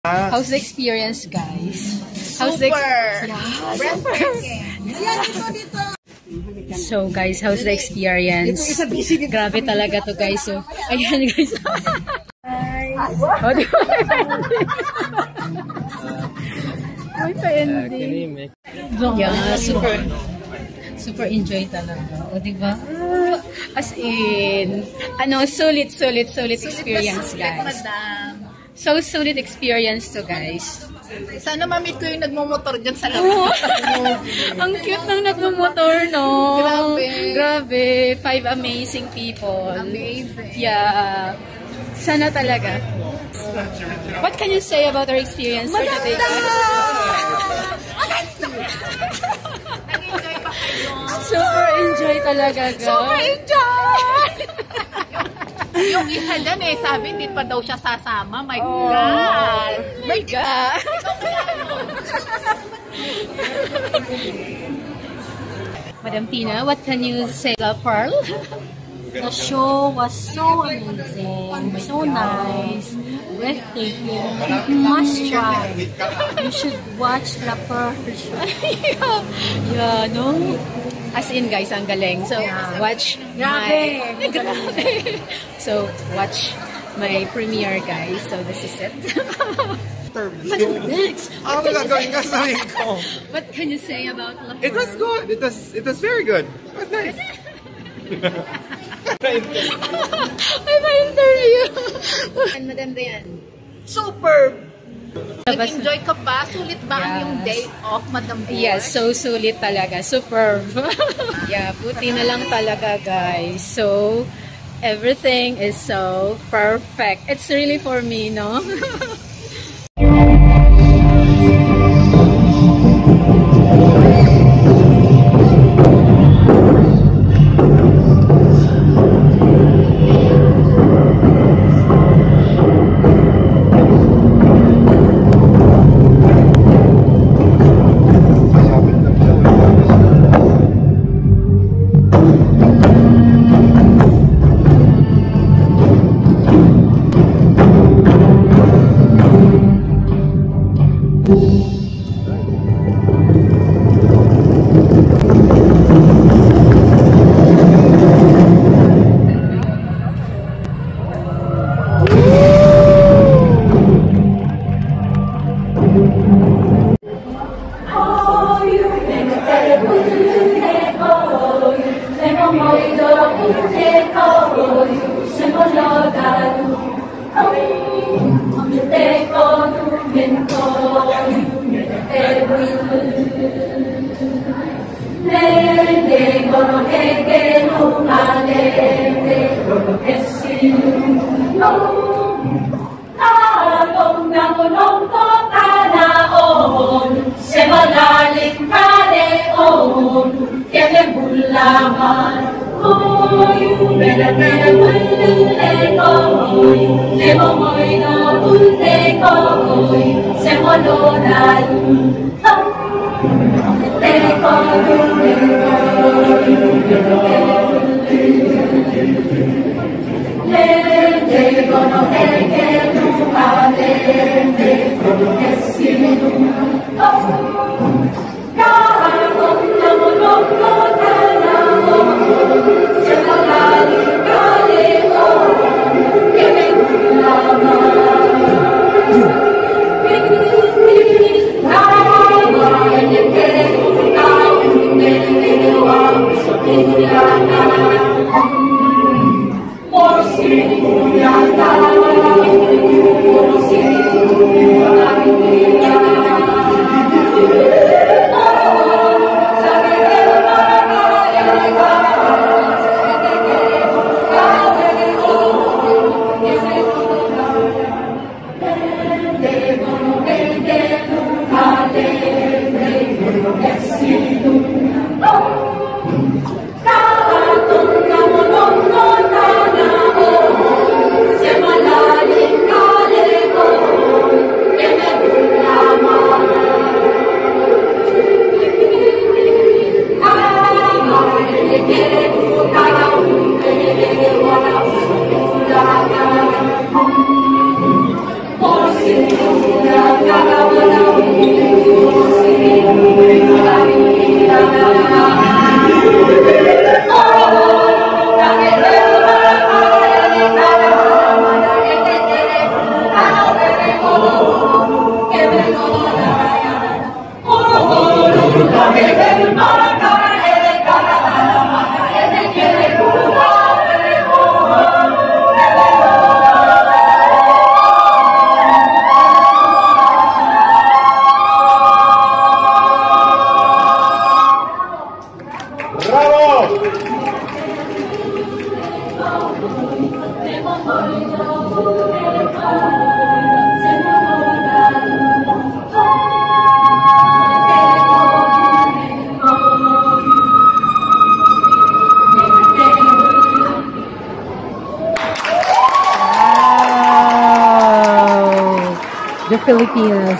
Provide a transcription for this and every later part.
How's the experience, guys? Super! So guys, how's the experience? Grabe talaga to guys. So, ayan guys. May pa-ending. Yeah, super enjoy talaga. O, diba? As in, sulit experience, guys. So, sulit experience to, guys. Sana ma-meet ko yung nagmumotor dyan sa labas. Ang cute ng nagmumotor, no? Grabe. 5 amazing people. Amazing. Yeah. Sana talaga. What can you say about our experience for today? Nag-enjoy pa kayo. Super enjoy talaga, guys. Super enjoy! Yung isa dyan sabi hindi pa daw siya sasama. My God! My God! Madam Tina, what can you say about Pearl? The show was so amazing, so nice, breathtaking. Must try. You should watch La Pearl show. Yeah, no? As in, guys, ang galing. So, watch my... Grabe! So, watch my premiere, guys. So, this is it. What can you say about La Pearl? It was good. It was very good. It was nice. Ay, may interview! And Madam Dayan, superb! Nag-enjoy ka ba? Sulit ba ang yung day off, Madam Dayan? Yes, so sulit talaga. Superb! Yeah, buti na lang talaga, guys. So, everything is so perfect. It's really for me, no? Semana The Filipinos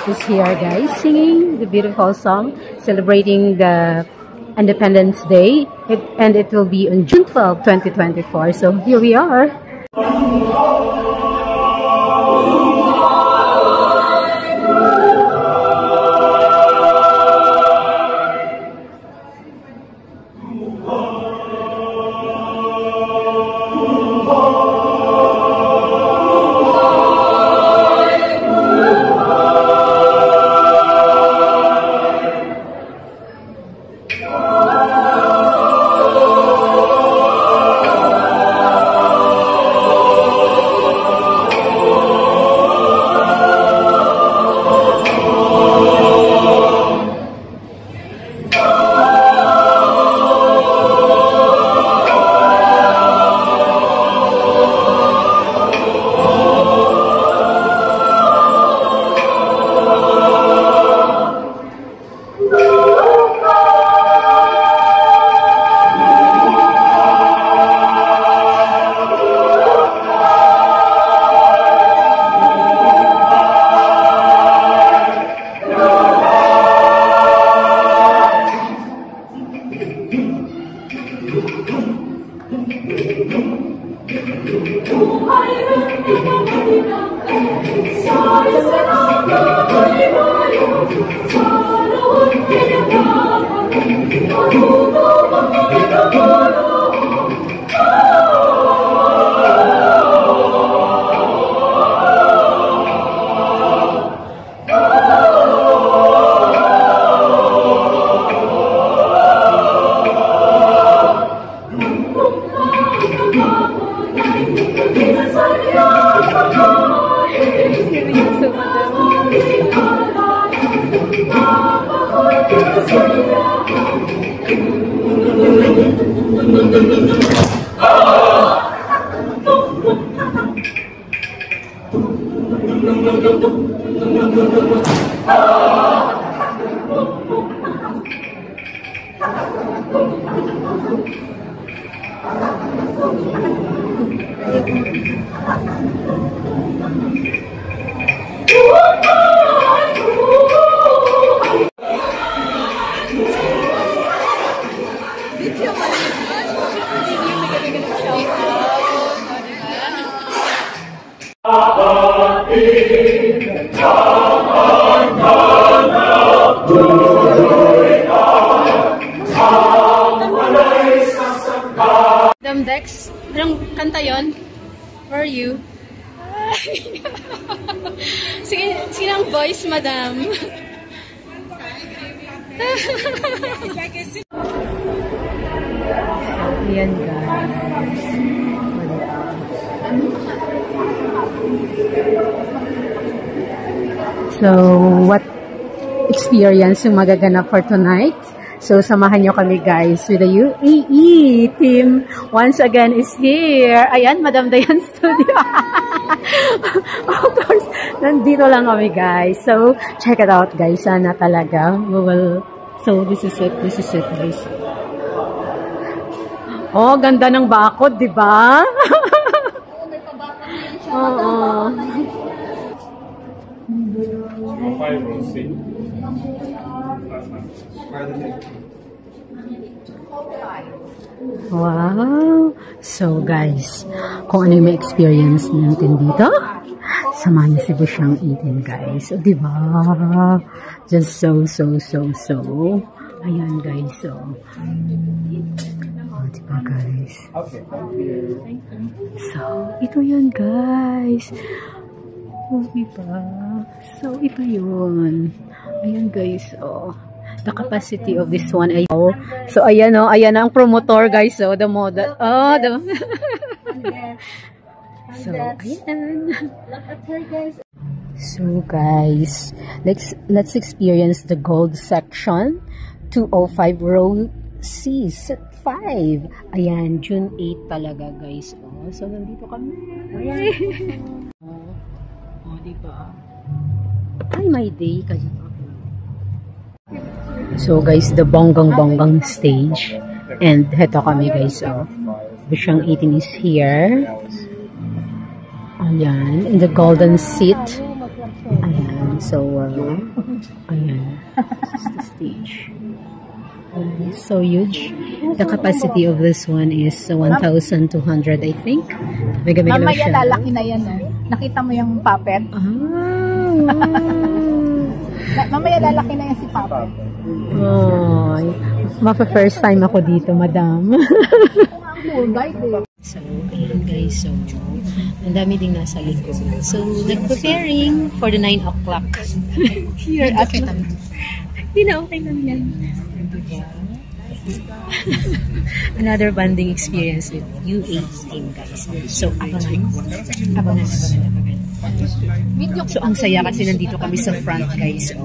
is here, guys, singing the beautiful song, celebrating the Independence Day, and it will be on June 12, 2024. So here we are. Dex, anong kanta yon? Where are you? Sige ang voice, madam. Ayan, guys. So, what experience yung magaganap for tonight? So, samahan nyo kami, guys, with the UAE team. Once again is here. Ayan, Madam Dayan Studio. Of course, nandito lang kami, guys. So, check it out, guys. Sana talaga. So, this is it, guys. Oh, ganda ng bakod, di ba? Oo. Wow! So guys, kung ano yung may experience natin dito, Samahan niyo si Busyang 18, guys. O, diba? Just so. Ayan, guys. So, diba, guys? So, ito yun, guys. O, diba? So, ito yun. Ayan, guys. Oh. The capacity of this one ay so ayan ayan ang promotor, guys. So the model so ayan. So guys, let's experience the gold section 205 row C set 5. Ayan, June 8 talaga, guys. So nandito kami. Diba? Ay, my day kasi. So guys, the bonggang stage. And heto kami, guys. So, Busyang 18 is here. Ayan, in the golden seat. Ayan, so, ayan. This is the stage. So huge. The capacity of this one is 1,200, I think. Mamaya lalaki na yan. Nakita mo yung puppet? Mamaya lalaki na yan si puppet. Oh, first time ako dito, madam. So, ayan, guys. So, ang dami ding nasa likod. So, nag-preparing for the 9 o'clock. Here at hindi na okay lang yan. Another bonding experience with U8 team, guys. So, abangan. So, ang saya kasi nandito kami sa front, guys. So,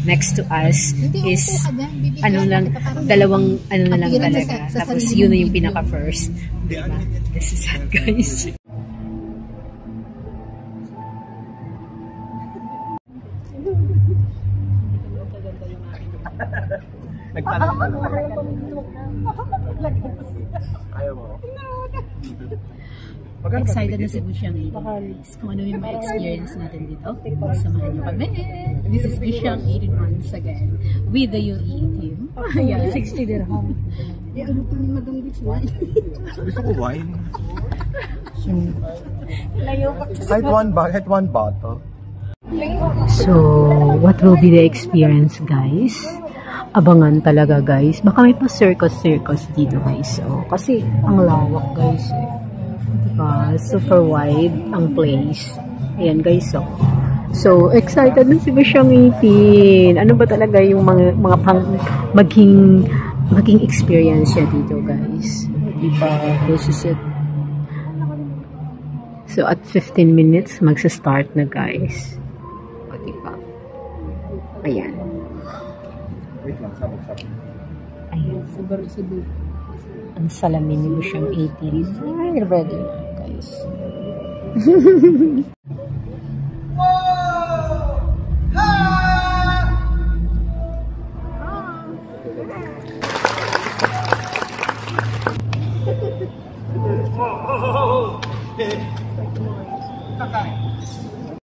next to us is dalawang na lang talaga. Tapos, yun na yung pinaka-first. Diba? This is it, guys. Excited na si Busyang 18, guys. Kung ano yung ma-experience natin dito, samahan niyo kami. This is Busyang 18 once again with the UE team. Ayan, 60 dirham. Ano pa ni Madam Beach wine? Gusto ko wine. Kahit one bottle. So, what will be the experience, guys? Abangan talaga, guys. Baka may pa circus dito, guys. So, kasi ang lawak, guys. Diba? Super wide ang place. Ayan, guys. So excited na si Busyang 18. Ano ba talaga yung mga pang maging experience niya dito, guys? Diba? This is it. So at 15 minutes, magsa-start na, guys. O, diba? Ayan. Ayan. Ang salamin ni Busyang 18. Ay, ready na, guys.